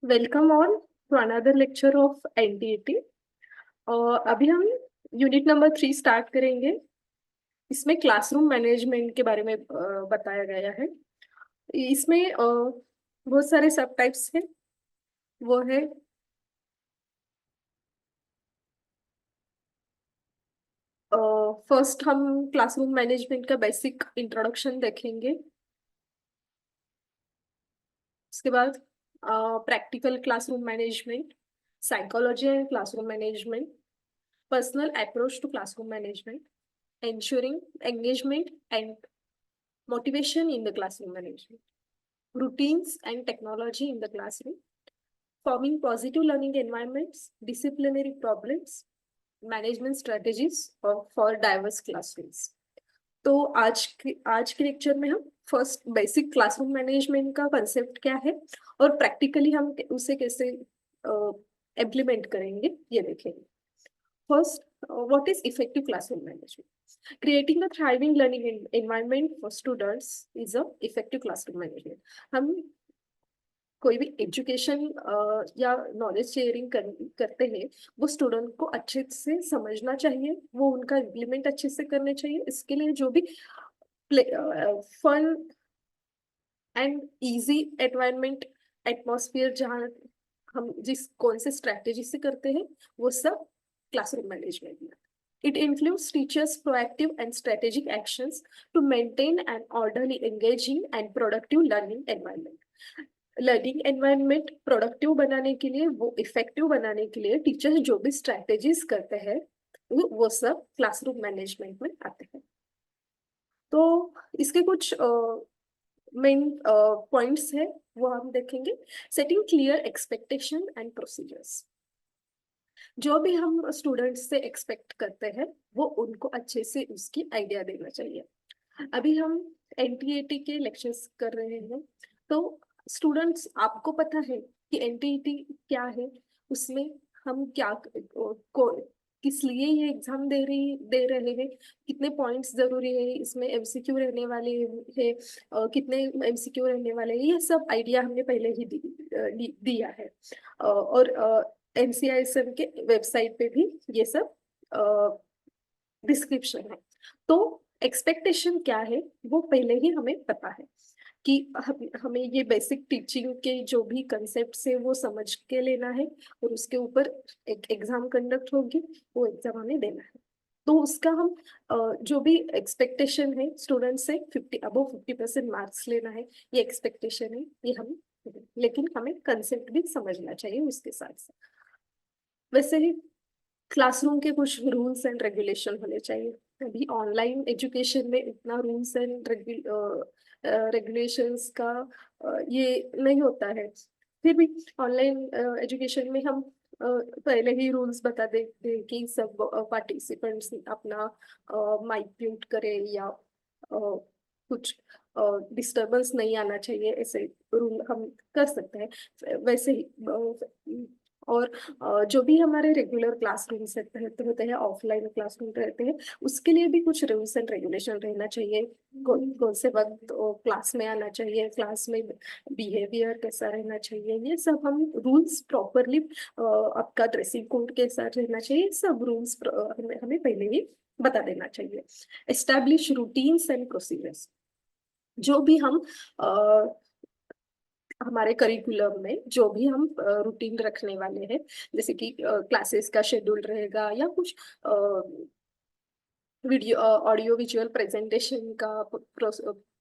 Welcome all to another lecture of NTET. अभी हम unit number 3 start करेंगे। इसमें क्लासरूम मैनेजमेंट के बारे में बताया गया है। इसमें बहुत सारे सब टाइप्स हैं। वो है फर्स्ट हम क्लासरूम मैनेजमेंट का बेसिक इंट्रोडक्शन देखेंगे। उसके बाद practical classroom management, psychology and classroom management, personal approach to classroom management, ensuring engagement and motivation in the classroom management, routines and technology in the classroom, forming positive learning environments, disciplinary problems, management strategies for diverse classrooms. तो आज के lecture में हम first basic classroom management का concept क्या है और practically हम उसे कैसे इम्प्लीमेंट करेंगे ये देखेंगे। First, what is effective classroom management? Creating a thriving learning environment for students is a effective classroom management. हम कोई भी एजुकेशन या नॉलेज शेयरिंग करते हैं, वो स्टूडेंट को अच्छे से समझना चाहिए, वो उनका इम्प्लीमेंट अच्छे से करने चाहिए। इसके लिए जो भी fun and easy environment atmosphere जहाँ हम जिस कौन से स्ट्रैटेजी से करते हैं वो सब क्लासरूम मैनेजमेंट में। It includes teachers' proactive and strategic actions to maintain an orderly, engaging and productive learning environment. Learning environment productive बनाने के लिए, वो इफेक्टिव बनाने के लिए टीचर्स जो भी स्ट्रैटेजीज करते हैं वो सब क्लासरूम मैनेजमेंट में आते हैं। तो इसके कुछ मेन पॉइंट्स है वो हम देखेंगे। Setting clear expectation and procedures. जो भी हम स्टूडेंट्स से एक्सपेक्ट करते हैं वो उनको अच्छे से उसकी आइडिया देना चाहिए। अभी हम एनटीईटी के लेक्चर्स कर रहे हैं, तो स्टूडेंट्स आपको पता है कि एनटीईटी क्या है, उसमें हम क्या किस लिए ये एग्जाम दे रहे हैं, कितने पॉइंट्स जरूरी है, इसमें एमसीक्यू रहने वाले हैं, कितने एमसीक्यू रहने वाले हैं, ये सब आइडिया हमने पहले ही दिया है। और एनसीआईएसएम के वेबसाइट पे भी ये सब डिस्क्रिप्शन है। तो एक्सपेक्टेशन क्या है वो पहले ही हमें पता है कि हमें ये बेसिक टीचिंग के जो भी कंसेप्ट है वो समझ के लेना है और उसके ऊपर एक एग्जाम कंडक्ट होगी, वो एग्जाम हमें देना है। तो उसका हम जो भी एक्सपेक्टेशन है स्टूडेंट से 50% मार्क्स लेना है, ये एक्सपेक्टेशन है, ये हम लेकिन हमें कंसेप्ट भी समझना चाहिए उसके साथ साथ। वैसे ही क्लासरूम के कुछ रूल्स एंड रेगुलेशन होने चाहिए। अभी ऑनलाइन एजुकेशन में इतना रूल्स एंड रेगुलेशंस का ये नहीं होता है। फिर भी ऑनलाइन एजुकेशन में हम पहले ही रूल्स बता देते हैं कि सब पार्टिसिपेंट्स अपना माइक म्यूट करें या कुछ डिस्टरबेंस नहीं आना चाहिए, ऐसे रूल हम कर सकते हैं। वैसे ही और जो भी हमारे रेगुलर क्लासरूम्स होते हैं, ऑफलाइन क्लासरूम रहते हैं, उसके लिए भी कुछ रूल्स एंड रेगुलेशन रहना चाहिए। कौन से वक्त क्लास में आना चाहिए, क्लास में बिहेवियर कैसा रहना चाहिए, ये सब हम रूल्स प्रॉपरली, आपका ड्रेसिंग कोड कैसा रहना चाहिए, सब रूल्स हमें पहले ही बता देना चाहिए। Establish routines and procedures. जो भी हम हमारे करिकुलम में जो भी हम रूटीन रखने वाले हैं, जैसे कि क्लासेस का शेड्यूल रहेगा या कुछ वीडियो ऑडियो विजुअल प्रेजेंटेशन का,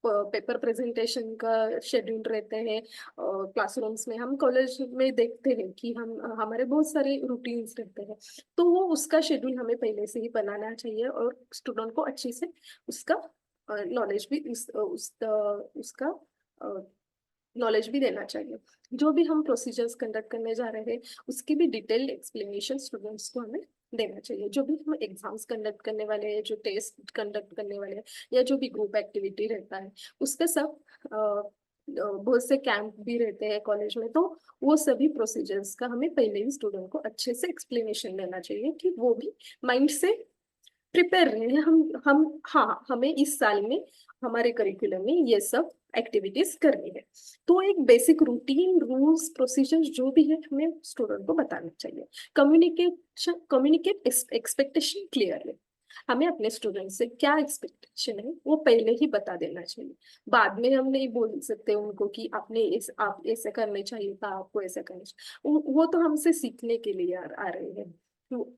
पेपर प्रेजेंटेशन का शेड्यूल रहते हैं। क्लासरूम्स में हम कॉलेज में देखते हैं कि हम हमारे बहुत सारे रूटीन्स रहते हैं, तो वो उसका शेड्यूल हमें पहले से ही बनाना चाहिए और स्टूडेंट को अच्छे से उसका नॉलेज भी उसका नॉलेज भी देना चाहिए। जो भी हम प्रोसीजर्स कंडक्ट करने जा रहे हैं उसकी भी डिटेल्ड एक्सप्लेनेशन स्टूडेंट्स को हमें देना चाहिए। जो भी हम एग्जाम्स कंडक्ट करने वाले हैं, जो टेस्ट कंडक्ट करने वाले हैं, या जो भी ग्रुप एक्टिविटी रहता है, उसका सब बहुत से कैंप भी रहते हैं कॉलेज में, तो वो सभी प्रोसीजर्स का हमें पहले ही स्टूडेंट को अच्छे से एक्सप्लेनेशन देना चाहिए कि वो भी माइंड से प्रिपेयर रहे हैं हम हाँ, हमें इस साल में हमारे करिकुलम में ये सब एक्टिविटीज करनी है। तो एक बेसिक रूटीन रूल्स प्रोसीजर्स जो भी है हमें स्टूडेंट को बताना चाहिए। Communicate expectation clearly. हमें अपने स्टूडेंट से क्या एक्सपेक्टेशन है वो पहले ही बता देना चाहिए। बाद में हम नहीं बोल सकते उनको कि आप ऐसे करने चाहिए था, आपको ऐसा करना चाहिए। वो तो हमसे सीखने के लिए आ रहे हैं। तो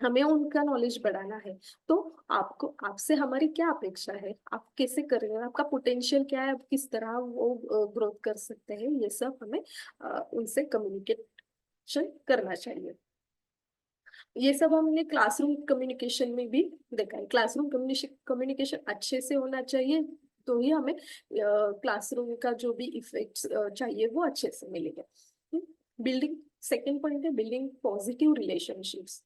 हमें उनका नॉलेज बढ़ाना है। तो आपको आपसे हमारी क्या अपेक्षा है, आप कैसे कर रहे हो, आपका पोटेंशियल क्या है, आप किस तरह वो ग्रोथ कर सकते हैं, ये सब हमें उनसे कम्युनिकेशन करना चाहिए। ये सब हमने क्लासरूम कम्युनिकेशन में भी देखा है। क्लासरूम कम्युनिकेशन अच्छे से होना चाहिए, तो ही हमें क्लासरूम का जो भी इफेक्ट्स चाहिए वो अच्छे से मिलेगा। बिल्डिंग सेकेंड पॉइंट है building positive relationships.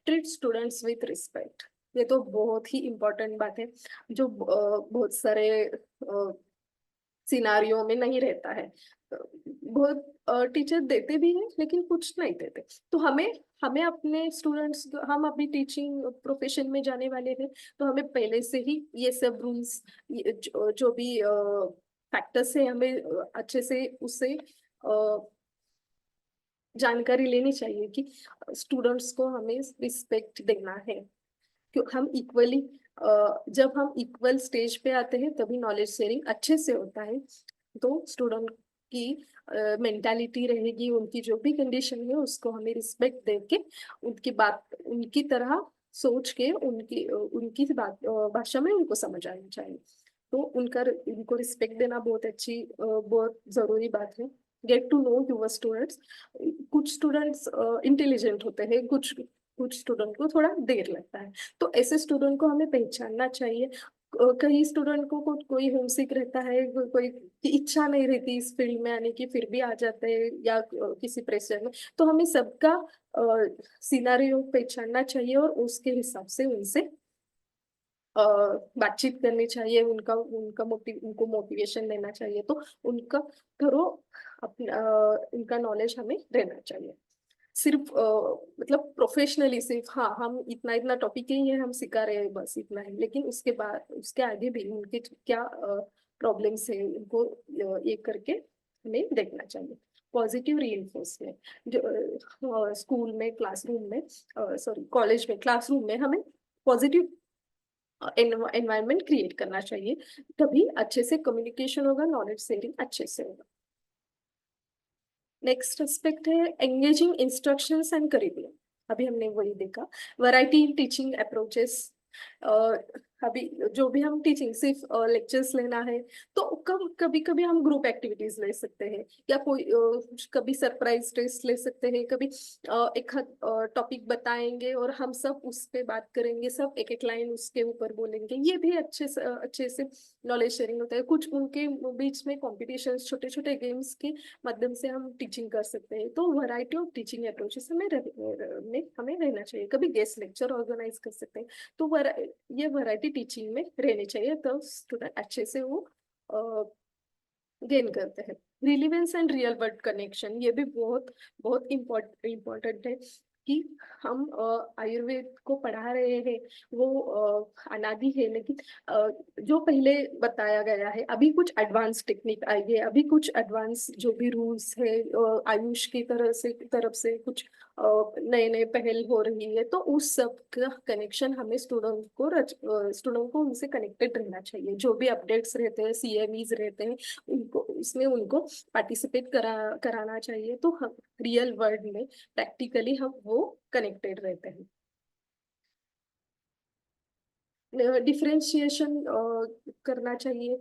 Treat students with respect. ये तो बहुत ही इम्पोर्टेंट बात है, जो बहुत सारे सिनारियों में नहीं रहता है। बहुत टीचर देते भी हैं लेकिन कुछ नहीं देते। तो हमें हमें अपने स्टूडेंट्स, हम अभी टीचिंग प्रोफेशन में जाने वाले हैं, तो हमें पहले से ही ये सब रूल्स, जो भी फैक्टर्स है, हमें अच्छे से उससे जानकारी लेनी चाहिए कि स्टूडेंट्स को हमें रिस्पेक्ट देना है। क्यों हम इक्वली, जब हम इक्वल स्टेज पे आते हैं तभी नॉलेज शेयरिंग अच्छे से होता है। तो स्टूडेंट की मेंटालिटी रहेगी, उनकी जो भी कंडीशन है उसको हमें रिस्पेक्ट दे के उनकी बात उनकी तरह सोच के उनकी बात भाषा में उनको समझ आनी चाहिए। तो उनको रिस्पेक्ट देना बहुत जरूरी बात है। Get to know your students. कुछ स्टूडेंट्स इंटेलिजेंट होते हैं, कुछ स्टूडेंट को थोड़ा देर लगता है। तो ऐसे स्टूडेंट को हमें पहचानना चाहिए। कई स्टूडेंट को कोई होमसिक रहता है, कोई की इच्छा नहीं रहती इस फील्ड में आने की, फिर भी आ जाते हैं, या किसी प्रेशर में। तो हमें सबका सिनारियो पहचानना चाहिए और उसके हिसाब से उनसे बातचीत करनी चाहिए। उनको मोटिवेशन देना चाहिए। तो उनका थोड़ा अपना उनका नॉलेज हमें रहना चाहिए। सिर्फ मतलब प्रोफेशनली सिर्फ हाँ हम इतना इतना टॉपिक ही है हम सिखा रहे हैं बस इतना ही, लेकिन उसके बाद उसके आगे भी उनके क्या प्रॉब्लम्स है उनको ये करके हमें देखना चाहिए। Positive reinforcement. जो स्कूल में क्लासरूम में सॉरी कॉलेज में क्लासरूम में हमें पॉजिटिव एनवायरनमेंट क्रिएट करना चाहिए, तभी अच्छे से कम्युनिकेशन होगा, नॉलेज शेयरिंग अच्छे से होगा। नेक्स्ट एस्पेक्ट है एंगेजिंग इंस्ट्रक्शंस एंड करिकुलम। अभी हमने वही देखा, वैरायटी इन टीचिंग अप्रोचेस। अभी जो भी हम टीचिंग सिर्फ लेक्चर्स लेना है, तो कभी कभी हम ग्रुप एक्टिविटीज ले सकते हैं, या कोई कभी सरप्राइज टेस्ट ले सकते हैं, कभी एक टॉपिक बताएंगे और हम सब उस पे बात करेंगे, सब एक एक लाइन उसके ऊपर बोलेंगे। ये भी अच्छे से नॉलेज शेयरिंग होता है। कुछ उनके बीच में कॉम्पिटिशन, छोटे छोटे गेम्स के माध्यम से हम टीचिंग कर सकते हैं। तो वैरायटी ऑफ टीचिंग अप्रोचेस हमें रहना चाहिए। कभी गेस्ट लेक्चर ऑर्गेनाइज कर सकते हैं। तो ये वैरायटी टीचिंग में रहनी चाहिए, तो स्टूडेंट अच्छे से वो गेन करते हैं। Relevance and real world connection, ये भी बहुत बहुत इम्पोर्टेंट है कि हम आयुर्वेद को पढ़ा रहे हैं, वो अनादि है, लेकिन जो पहले बताया गया है, अभी कुछ एडवांस टेक्निक आई है, अभी कुछ एडवांस जो भी रूल्स है आयुष की तरफ से कुछ नए नए पहल हो रही है। तो उस सब का कनेक्शन हमें स्टूडेंट को उनसे कनेक्टेड रहना चाहिए। जो भी अपडेट्स रहते हैं, सीएमईज रहते हैं, उनको पार्टिसिपेट कराना चाहिए। तो हम रियल वर्ल्ड में प्रैक्टिकली हम वो कनेक्टेड रहते हैं। डिफरेंशिएशन करना चाहिए।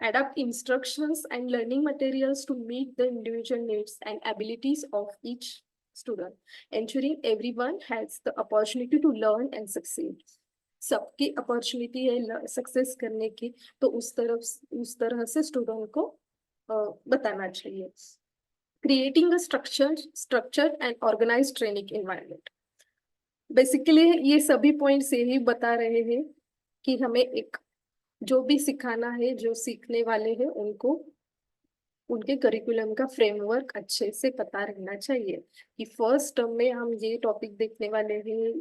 Adapt instructions and learning materials to meet the individual needs and abilities of each student, ensuring everyone has the opportunity to learn and succeed. सबकी अपॉर्चुनिटी है सक्सेस करने की, तो उस तरह से स्टूडेंट को बताना चाहिए। Creating a structured and organized training environment. Basically ये सभी पॉइंट्स यही बता रहे हैं कि हमें एक जो भी सिखाना है, जो सीखने वाले हैं उनको उनके करिकुलम का फ्रेमवर्क अच्छे से पता रहना चाहिए कि फर्स्ट टर्म में हम ये टॉपिक देखने वाले हैं,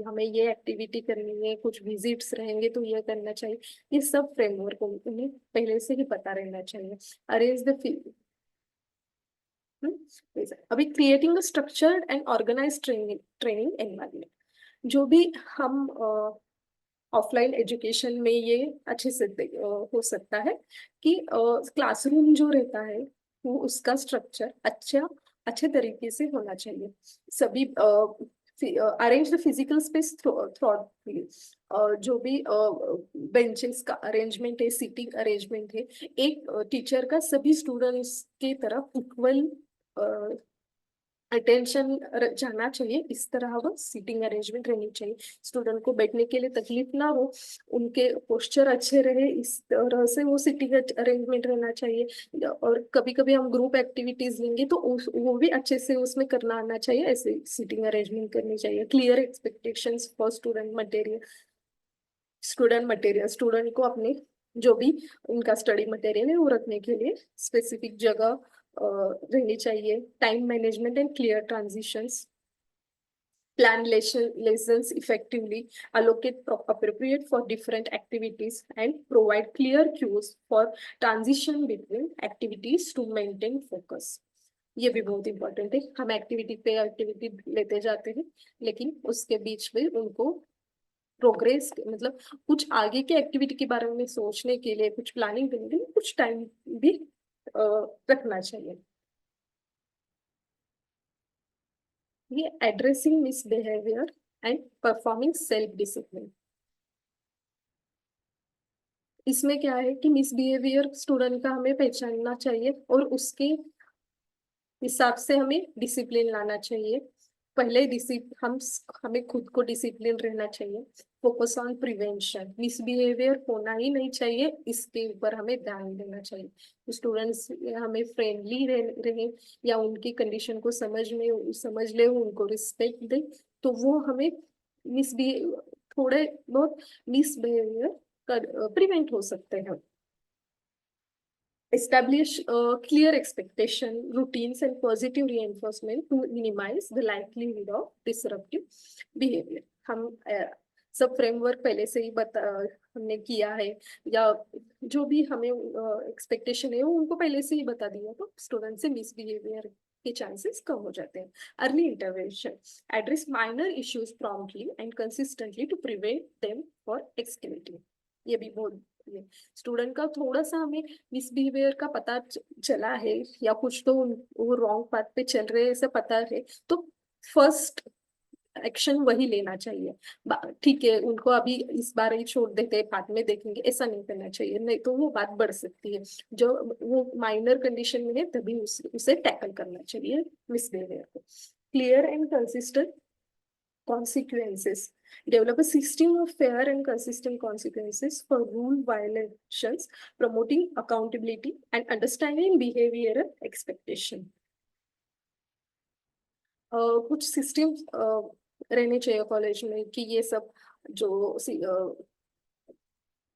हमें ये एक्टिविटी करनी है, कुछ विजिट्स रहेंगे तो ये करना चाहिए। ये सब फ्रेमवर्क उन्हें पहले से ही पता रहना चाहिए। अरेंज द अभी creating structured and organize training environment, जो भी हम ऑफलाइन एजुकेशन में ये अच्छे से हो सकता है कि क्लासरूम जो रहता है वो उसका स्ट्रक्चर अच्छे तरीके से होना चाहिए। सभी अरेंज द फिजिकल स्पेस थ्रॉटफुली, जो भी बेंचेस का अरेंजमेंट है, सीटिंग अरेंजमेंट है, एक टीचर का सभी स्टूडेंट्स की तरफ इक्वल अटेंशन जाना चाहिए। इस तरह वो सीटिंग अरेंजमेंट रहनी चाहिए, स्टूडेंट को बैठने के लिए तकलीफ ना हो, उनके पोस्चर अच्छे रहे, इस तरह से वो सीटिंग अरेंजमेंट रहना चाहिए। और कभी कभी हम ग्रुप एक्टिविटीज लेंगे तो वो भी अच्छे से उसमें करना आना चाहिए, ऐसे सीटिंग अरेंजमेंट करनी चाहिए। क्लियर एक्सपेक्टेशंस फॉर स्टूडेंट को अपने जो भी उनका स्टडी मटेरियल है वो रखने के लिए स्पेसिफिक जगह रहनी चाहिए। Time management and clear transitions, plan lessons effectively, allocate appropriate for different activities, and provide clear cues for transition between activities to maintain focus। ये भी बहुत इंपॉर्टेंट है। हम एक्टिविटी पे एक्टिविटी लेते जाते हैं, लेकिन उसके बीच में उनको प्रोग्रेस मतलब कुछ आगे के एक्टिविटी के बारे में सोचने के लिए, कुछ प्लानिंग करने के लिए कुछ टाइम भी रखना चाहिए। ये addressing misbehaviour and performing self discipline, इसमें क्या है कि मिसबिहेवियर स्टूडेंट का हमें पहचानना चाहिए और उसके हिसाब से हमें डिसिप्लिन लाना चाहिए। पहले हमें खुद को डिसिप्लिन रहना चाहिए। फोकस ऑन प्रिवेंशन, मिसबिहेवियर होना ही नहीं चाहिए, इसके ऊपर हमें ध्यान देना चाहिए। स्टूडेंट्स हमें फ्रेंडली रहे या उनकी कंडीशन को समझ ले, उनको रिस्पेक्ट दे, तो वो हमें मिसबिहेव थोड़े बहुत मिसबिहेवियर कर प्रिवेंट हो सकते हैं। Establish clear expectation, routines, and positive reinforcement to minimize the likelihood of disruptive behavior। हम सब फ्रेमवर्क पहले से ही हमने किया है, या जो भी हमें एक्सपेक्टेशन है वो उनको पहले से ही बता दिया, तो स्टूडेंट से मिसबिहेवियर के चांसेस कम हो जाते हैं। Early intervention, address minor issues promptly and consistently to prevent them for escalating. ये भी बहुत स्टूडेंट का थोड़ा सा हमें मिसबिहेवियर का पता चला है, या कुछ तो वो रॉन्ग पाथ पे चल रहे हैं ऐसा पता है, तो फर्स्ट एक्शन वही लेना चाहिए। ठीक है, उनको अभी इस बार ही छोड़ देते हैं, बाद में देखेंगे, ऐसा नहीं करना चाहिए, नहीं तो वो बात बढ़ सकती है। जो वो माइनर कंडीशन में है तभी उसे टैकल करना चाहिए मिसबिहेवियर को। Clear and consistent consequences, develop a system of fair and consistent consequences for rule violations, promoting accountability and understanding behavioral expectation। कुछ सिस्टम रहने चाहिए कॉलेज में कि ये सब जो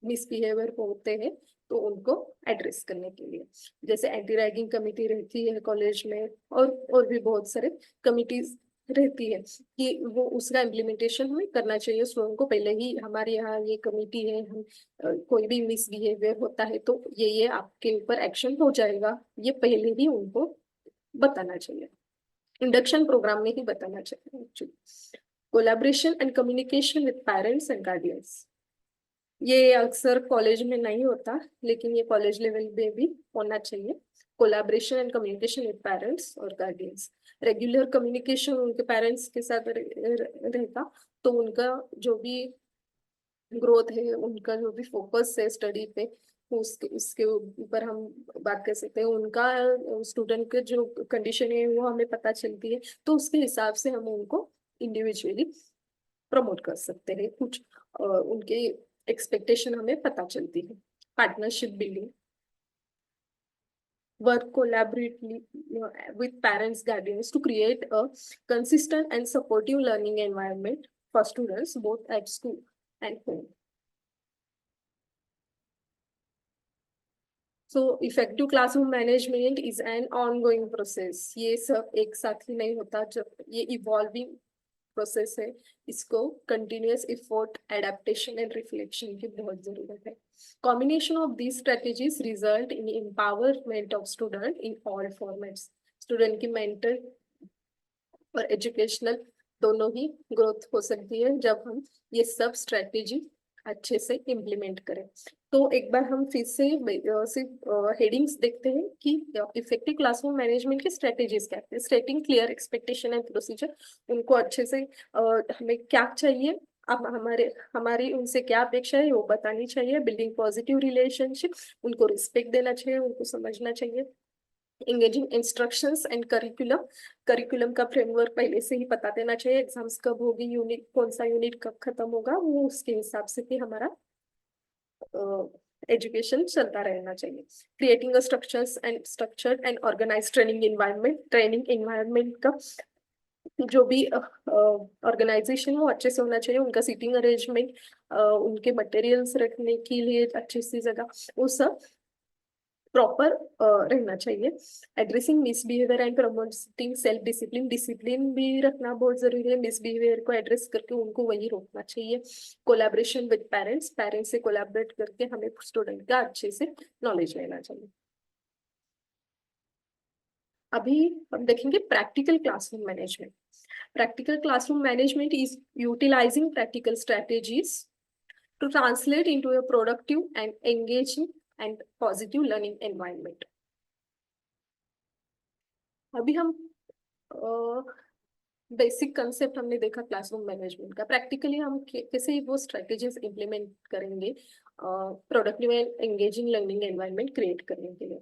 मिसबिहेवियर होते हैं तो उनको एड्रेस करने के लिए, जैसे एंटी रैगिंग कमिटी रहती है कॉलेज में, और भी बहुत सारे कमिटीज रहती है कि वो उसका इम्प्लीमेंटेशन हमें करना चाहिए। स्टूडेंट को पहले ही, हमारे यहाँ ये कमिटी है, हम कोई भी मिसबिहेवियर होता है तो ये आपके ऊपर एक्शन हो जाएगा, ये पहले ही उनको बताना चाहिए, इंडक्शन प्रोग्राम में ही बताना चाहिए। Collaboration and communication with parents and guardians, ये अक्सर कॉलेज में नहीं होता, लेकिन ये कॉलेज लेवल पे भी होना चाहिए। Collaboration and communication with parents और गार्डियंस, रेगुलर कम्युनिकेशन उनके पेरेंट्स के साथ रहता, तो उनका जो भी ग्रोथ है, उनका जो भी फोकस है स्टडी पे, उसके उसके ऊपर हम बात कर सकते हैं। उनका स्टूडेंट के जो कंडीशन है वो हमें पता चलती है, तो उसके हिसाब से हम उनको इंडिविजुअली प्रमोट कर सकते हैं। कुछ उनके एक्सपेक्टेशन हमें पता चलती है। Partnership building, work collaboratively with parents, guardians to create a consistent and supportive learning environment for students both at school and home। So effective classroom management is an ongoing process. ये सब एक साथ ही नहीं होता, जब ये इवॉल्विंग प्रोसेस है, इसको continuous effort, adaptation and reflection की बहुत जरूरत है। Combination of these strategies result in empowerment of student in all formats. Student की मेंटल और एजुकेशनल दोनों ही ग्रोथ हो सकती है जब हम ये सब स्ट्रेटेजी अच्छे से इम्प्लीमेंट करें। तो एक बार हम फिर से सिर्फ हेडिंग्स देखते हैं कि इफेक्टिव क्लासरूम मैनेजमेंट की स्ट्रेटेजीज क्या है। स्टेटिंग क्लियर एक्सपेक्टेशन एंड प्रोसीजर, उनको अच्छे से हमें क्या चाहिए, अब हमारी उनसे क्या अपेक्षा है वो बतानी चाहिए। बिल्डिंग पॉजिटिव रिलेशनशिप, उनको रिस्पेक्ट देना चाहिए, उनको समझना चाहिए। इंगेजिंग इंस्ट्रक्शंस एंड करिकुलम का फ्रेमवर्क पहले से ही बता देना चाहिए। एग्जाम्स कब होगी, यूनिट कौन सा यूनिट कब खत्म होगा, वो उसके हिसाब से भी हमारा एजुकेशन चलता रहना चाहिए। Creating structured and organize training environment का जो भी ऑर्गेनाइजेशन वो अच्छे से होना चाहिए। उनका सीटिंग अरेंजमेंट, उनके मटेरियल्स रखने के लिए अच्छी सी जगह, वो सब प्रॉपर रहना चाहिए। Addressing misbehaviour and promoting self discipline, discipline भी रखना बहुत जरूरी है। मिसबिहेवियर को एड्रेस करके उनको वही रोकना चाहिए। कोलैबोरेशन विद पेरेंट्स, पेरेंट्स से कोलैबोरेट करके हमें स्टूडेंट का अच्छे से नॉलेज लेना चाहिए। अभी हम देखेंगे practical classroom management. Practical classroom management is utilizing practical strategies to translate into a productive and engaging and positive learning environment. अभी हम बेसिक कंसेप्ट हमने देखा क्लासरूम मैनेजमेंट का। प्रैक्टिकली हम कैसे वो स्ट्रेटेजीज इंप्लीमेंट करेंगे productive and engaging learning environment create करने के लिए।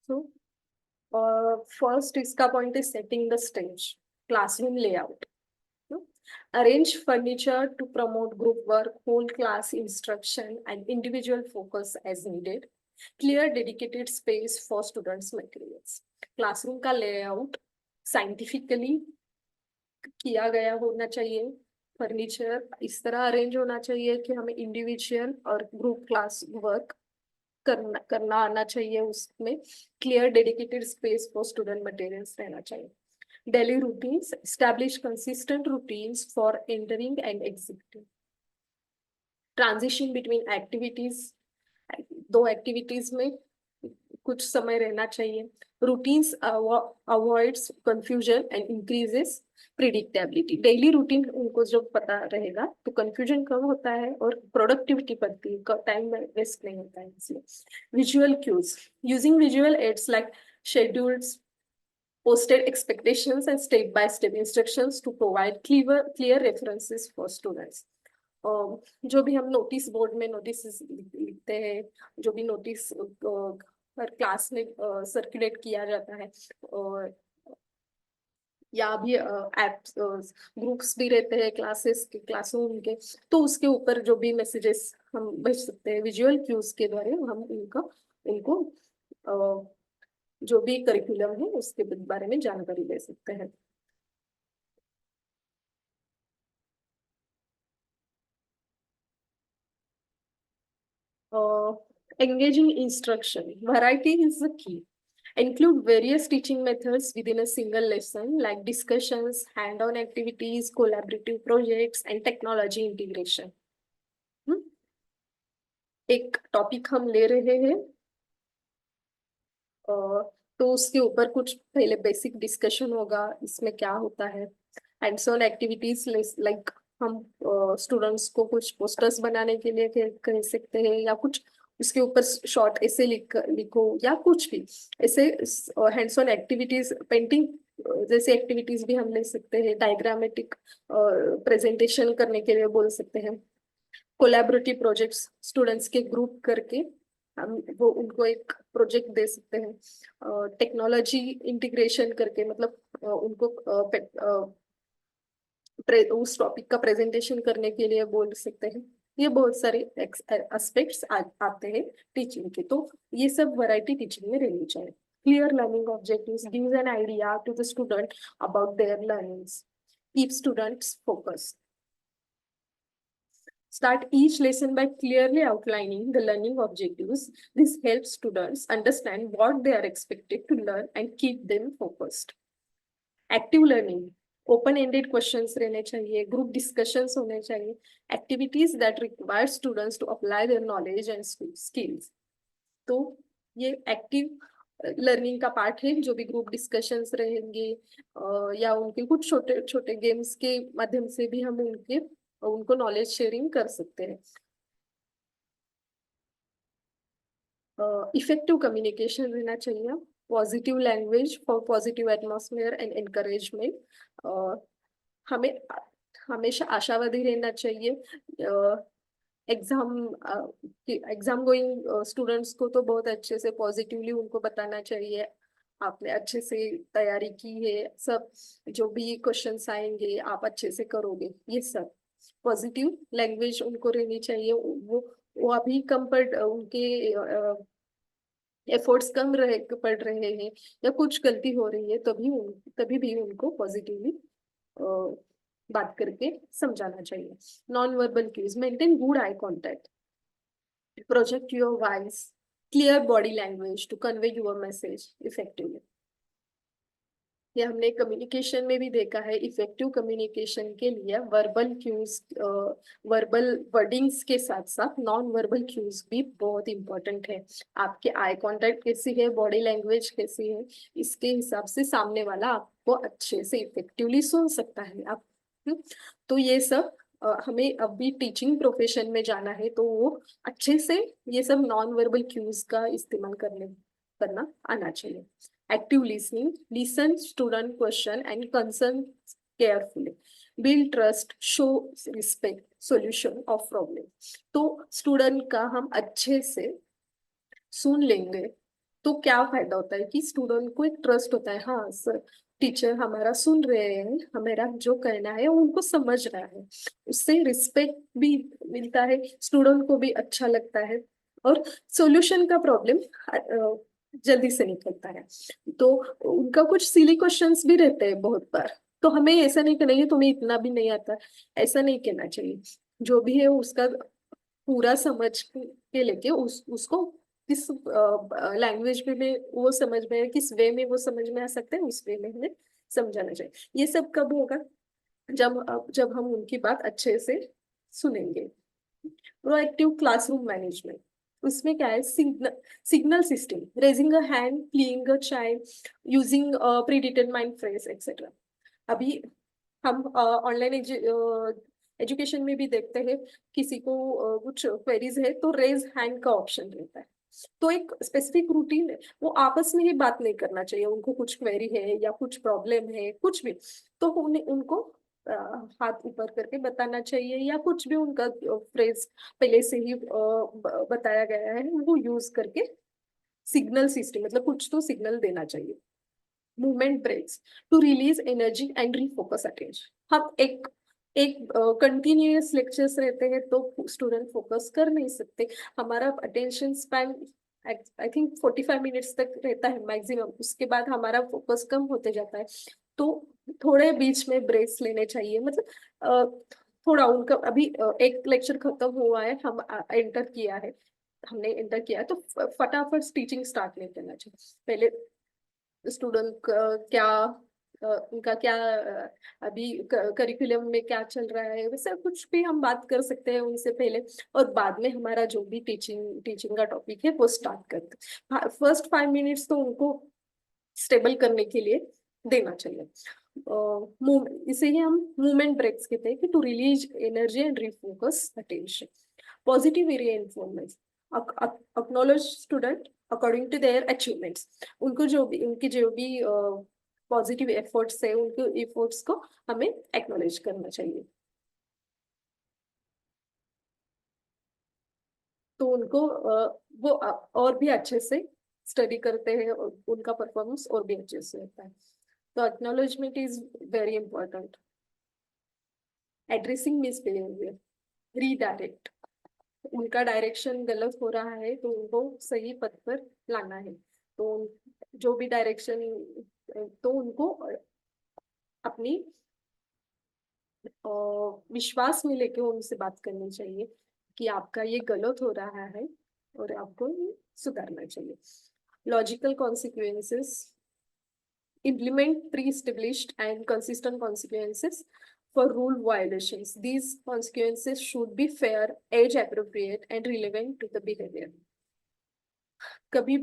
सो फर्स्ट इसका point is setting the stage, classroom layout. Arrange furniture to promote group work, whole class instruction, and individual focus as needed. Clear dedicated space for students' materials. Classroom का layout scientifically किया गया होना चाहिए। Furniture इस तरह arrange होना चाहिए कि हमें इंडिविजुअल और ग्रुप क्लास वर्क करना आना चाहिए। उसमें clear dedicated space for student materials रहना चाहिए। Daily routines, establish consistent routines for entering and exiting. Transition between activities, दो एक्टिविटीज में कुछ समय रहना चाहिए। Routines avoids confusion and increases predictability. Daily routine उनको जब पता रहेगा तो कंफ्यूजन कम होता है और प्रोडक्टिविटी बढ़ती है, टाइम वेस्ट नहीं होता है। इसलिए visual cues, using visual aids like schedules, posted expectations and step-by-step instructions to provide clear references for students. जो भी हम नोटिस बोर्ड में नोटिस लिखते हैं, जो भी नोटिस हर क्लास में सर्कुलेट किया जाता है, और या भी एप्स ग्रुप्स भी रहते हैं क्लासेस के, क्लासरूम के, तो उसके ऊपर जो भी मैसेजेस हम भेज सकते हैं विजुअल क्यूज के द्वारा, हम उनको जो भी करिकुलम है उसके बारे में जानकारी दे सकते हैं। Engaging instruction, variety is the key. Include various teaching methods within a single lesson like discussions, hand-on activities, collaborative projects and technology integration. एक टॉपिक हम ले रहे हैं तो उसके ऊपर कुछ पहले बेसिक डिस्कशन होगा, इसमें क्या होता है। हैंड्स ऑन एक्टिविटीज लाइक हम स्टूडेंट्स को कुछ पोस्टर्स बनाने के लिए कह सकते हैं, या कुछ उसके ऊपर शॉर्ट ऐसे लिखो या कुछ भी ऐसे। हैंड्स ऑन एक्टिविटीज, पेंटिंग जैसे एक्टिविटीज भी हम ले सकते हैं। डायग्रामेटिक प्रेजेंटेशन करने के लिए बोल सकते हैं। कोलैबोरेटिव प्रोजेक्ट्स, स्टूडेंट्स के ग्रुप करके हम वो उनको एक प्रोजेक्ट दे सकते हैं टेक्नोलॉजी इंटीग्रेशन करके, मतलब उनको उस टॉपिक का प्रेजेंटेशन करने के लिए बोल सकते हैं। ये बहुत सारे एस्पेक्ट्स आते हैं टीचिंग के, तो ये सब वैरायटी टीचिंग में रहनी चाहिए। Clear learning objectives gives an idea to the student about their learnings, keep students focused. Start each lesson by clearly outlining the learning objectives. This helps students understand what they are expected to learn and keep them focused. Active learning, open ended questions रहने चाहिए, group discussions होने चाहिए, activities that require students to apply their knowledge and skills. तो ये active learning का part है, जो भी ग्रुप डिस्कशंस रहेंगे या उनके कुछ छोटे छोटे गेम्स के माध्यम से भी हम उनको नॉलेज शेयरिंग कर सकते हैं। इफेक्टिव कम्युनिकेशन रहना चाहिए, positive language for positive atmosphere and encouragement. हमें हमेशा आशावादी रहना चाहिए। एग्जाम गोइंग स्टूडेंट्स को तो बहुत अच्छे से पॉजिटिवली उनको बताना चाहिए, आपने अच्छे से तैयारी की है, सब जो भी क्वेश्चंस आएंगे आप अच्छे से करोगे, ये सब पॉजिटिव लैंग्वेज उनको रहनी चाहिए। वो अभी कम पर उनके एफर्ट्स कम पड़ रहे हैं या कुछ गलती हो रही है, तभी भी उनको पॉजिटिवली बात करके समझाना चाहिए। Non verbal cues, maintain good eye contact, project your voice, clear body language to convey your message effectively. ये हमने कम्युनिकेशन में भी देखा है, इफेक्टिव कम्युनिकेशन के लिए वर्बल क्यूज, वर्बल वर्डिंग्स के साथ साथ नॉन वर्बल क्यूज भी बहुत इंपॉर्टेंट है। आपके आई कांटेक्ट कैसी है, बॉडी लैंग्वेज कैसी है, इसके हिसाब से सामने वाला आपको अच्छे से इफेक्टिवली सुन सकता है। आप तो ये सब हमें अभी टीचिंग प्रोफेशन में जाना है, तो वो अच्छे से ये सब नॉन वर्बल क्यूज का इस्तेमाल करना आना चाहिए। Active listening, listen student question and concern carefully, build trust, show respect, solution of problem। तो स्टूडेंट का हम अच्छे से सुन लेंगे तो क्या फायदा होता है कि स्टूडेंट को एक ट्रस्ट होता है, हाँ सर टीचर हमारा सुन रहे हैं, हमारा जो कहना है वो उनको समझ रहा है, उससे रिस्पेक्ट भी मिलता है, स्टूडेंट को भी अच्छा लगता है और सॉल्यूशन का प्रॉब्लम जल्दी से निकलता है। तो उनका कुछ सिली क्वेश्चंस भी रहते हैं बहुत बार, तो हमें ऐसा नहीं करना चाहिए तुम्हें इतना भी नहीं आता, ऐसा नहीं कहना चाहिए। जो भी है उसका पूरा समझ के लेके उसको किस लैंग्वेज में वो समझ में, किस वे में वो समझ में आ सकते हैं, उस वे में हमें समझाना चाहिए। ये सब कब होगा, जब हम उनकी बात अच्छे से सुनेंगे। प्रोएक्टिव क्लासरूम मैनेजमेंट, उसमें क्या है, signal system, raising a hand, playing a child, using pre determined phrase etcetera. अभी हम ऑनलाइन एजुकेशन में भी देखते हैं, किसी को कुछ क्वेरीज है तो रेज हैंड का ऑप्शन रहता है, तो एक स्पेसिफिक रूटीन है, वो आपस में ही बात नहीं करना चाहिए, उनको कुछ क्वेरी है या कुछ प्रॉब्लम है कुछ भी, तो उनको हाथ ऊपर करके बताना चाहिए, या कुछ भी उनका फ्रेज पहले से ही बताया गया है वो यूज करके सिग्नल सिस्टम, मतलब कुछ तो सिग्नल देना चाहिए। Movement breaks to release energy and refocus attention. हम एक एक कंटिन्यूअस लेक्चर्स रहते हैं तो स्टूडेंट फोकस कर नहीं सकते, हमारा attention span I think 45 minutes तक रहता है मैक्सिमम, उसके बाद हमारा फोकस कम होते जाता है, तो थोड़े बीच में ब्रेक्स लेने चाहिए, मतलब थोड़ा उनका अभी एक लेक्चर खत्म हुआ है, हमने एंटर किया है तो फटाफट टीचिंग स्टार्ट नहीं करना चाहिए। पहले स्टूडेंट क्या उनका क्या अभी करिकुलम में क्या चल रहा है, वैसे कुछ भी हम बात कर सकते हैं उनसे पहले, और बाद में हमारा जो भी टीचिंग का टॉपिक है वो स्टार्ट करते। फर्स्ट 5 मिनट्स तो उनको स्टेबल करने के लिए देना चाहिए। इसे ही हम मूवमेंट ब्रेक्स कहते हैं कि to release energy and refocus attention. Positive reinforcement, acknowledge student according to their achievements, उनकी जो भी पॉजिटिव एफर्ट्स है उनके एफर्ट्स को हमें एक्नॉलेज करना चाहिए। तो उनको वो और भी अच्छे से स्टडी करते हैं और उनका परफॉर्मेंस और भी अच्छे से होता है। तो acknowledgement is very important. Addressing misbehaviour, redirect, उनका डायरेक्शन गलत हो रहा है तो उनको सही पथ पर लाना है। तो जो भी डायरेक्शन, तो उनको अपनी विश्वास में लेके उनसे बात करनी चाहिए कि आपका ये गलत हो रहा है और आपको ये सुधारना चाहिए। Logical consequences, implement pre-established and consistent consequences for rule violations. These consequences should be fair, age appropriate, and relevant to the behavior. कभी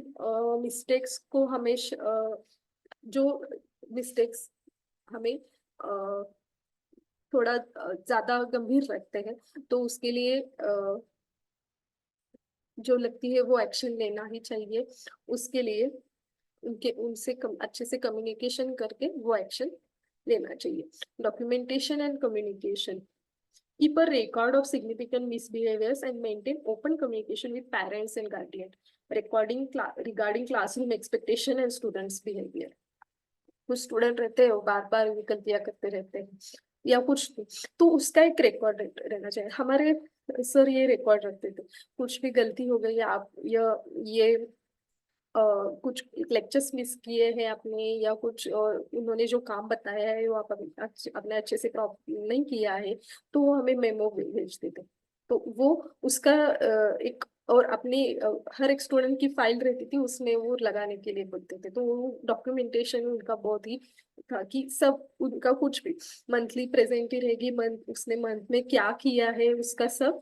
मिस्टेक्स को हमेशा जो मिस्टेक्स हमें थोड़ा ज्यादा गंभीर रखते हैं तो उसके लिए जो लगती है वो एक्शन लेना ही चाहिए। उसके लिए उनसे अच्छे से कम्युनिकेशन करके वो एक्शन लेना चाहिए। Documentation and communication, keep a record of significant misbehaviors and maintain open communication with parents and guardian regarding classroom expectation and students behavior। कुछ स्टूडेंट रहते हैं वो बार बार गलतियां करते रहते हैं या कुछ तो उसका एक रिकॉर्ड रहना चाहिए। हमारे सर ये रिकॉर्ड रखते थे, कुछ भी गलती हो गई आप ये कुछ लेक्चर्स मिस किए हैं आपने या कुछ उन्होंने जो काम बताया है वो आप अपने अच्छे से प्रॉपर नहीं किया है तो वो हमें मेमो भेजते थे। तो वो उसका एक और अपनी हर एक स्टूडेंट की फाइल रहती थी उसमें वो लगाने के लिए बोलते थे। तो वो डॉक्यूमेंटेशन उनका बहुत ही था कि सब उनका कुछ भी मंथली प्रेजेंट ही रहेगी, मंथ उसने मंथ में क्या किया है उसका सब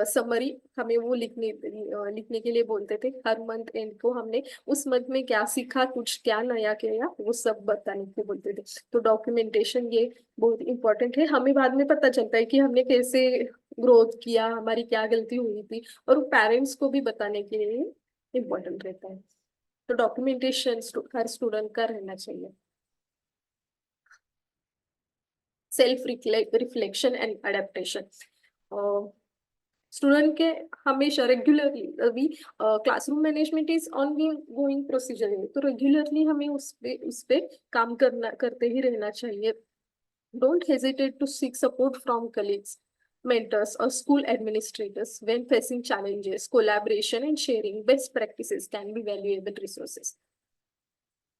समरी हमें वो लिखने के लिए बोलते थे। हर मंथ एंड को हमने उस मंथ में क्या सीखा, कुछ क्या नया किया, वो सब बताने को बोलते थे। तो डॉक्यूमेंटेशन ये बहुत इंपॉर्टेंट है। हमें बाद में पता चलता है कि हमने कैसे ग्रोथ किया, हमारी क्या गलती हुई थी, और वो पेरेंट्स को भी बताने के लिए इम्पोर्टेंट रहता है। तो डॉक्यूमेंटेशन हर स्टूडेंट का रहना चाहिए। Self reflection and adaptation, student के हमेशा रेगुलरली अभी classroom management is on going procedure है तो रेगुलरली हमें उस पे काम करते ही रहना चाहिए। Don't hesitate to seek support from colleagues, mentors or school administrators when facing challenges. Collaboration and sharing best practices can be valuable resources।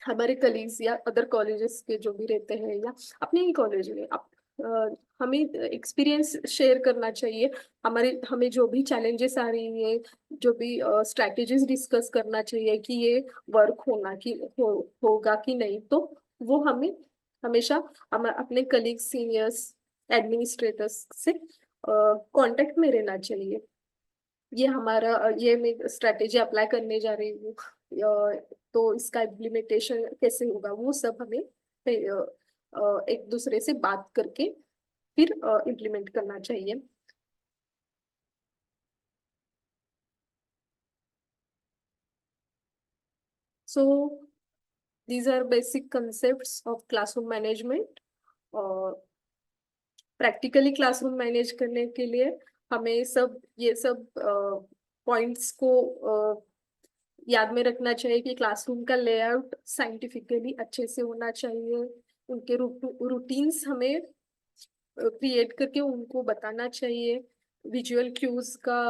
हमारे कलीग्स या अदर कॉलेजेस के जो भी रहते हैं या अपने ही कॉलेज में हमें एक्सपीरियंस शेयर करना चाहिए। हमें जो भी चैलेंजेस आ रही है, जो भी स्ट्रैटेजीज डिस्कस करना चाहिए कि ये वर्क होगा कि नहीं, तो वो हमें हमेशा अपने कलीग्स, सीनियर्स, एडमिनिस्ट्रेटर्स से कांटेक्ट में रहना चाहिए। ये हमारा ये मैं स्ट्रेटेजी अप्लाई करने जा रही हूँ, तो इसका इम्प्लीमेंटेशन कैसे होगा वो सब हमें एक दूसरे से बात करके फिर इम्प्लीमेंट करना चाहिए। So these are basic concepts of classroom management. और प्रैक्टिकली क्लासरूम मैनेज करने के लिए हमें ये सब पॉइंट्स को याद में रखना चाहिए कि क्लासरूम का लेआउट साइंटिफिकली अच्छे से होना चाहिए। उनके रूटीन्स हमें क्रिएट करके उनको बताना चाहिए। विजुअल क्यूज का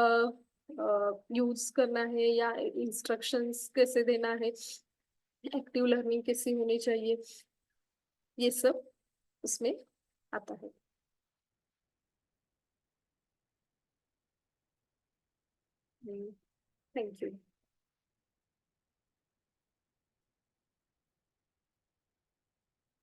यूज करना है या इंस्ट्रक्शंस कैसे देना है, एक्टिव लर्निंग कैसे होनी चाहिए, ये सब उसमें आता है। Thank you.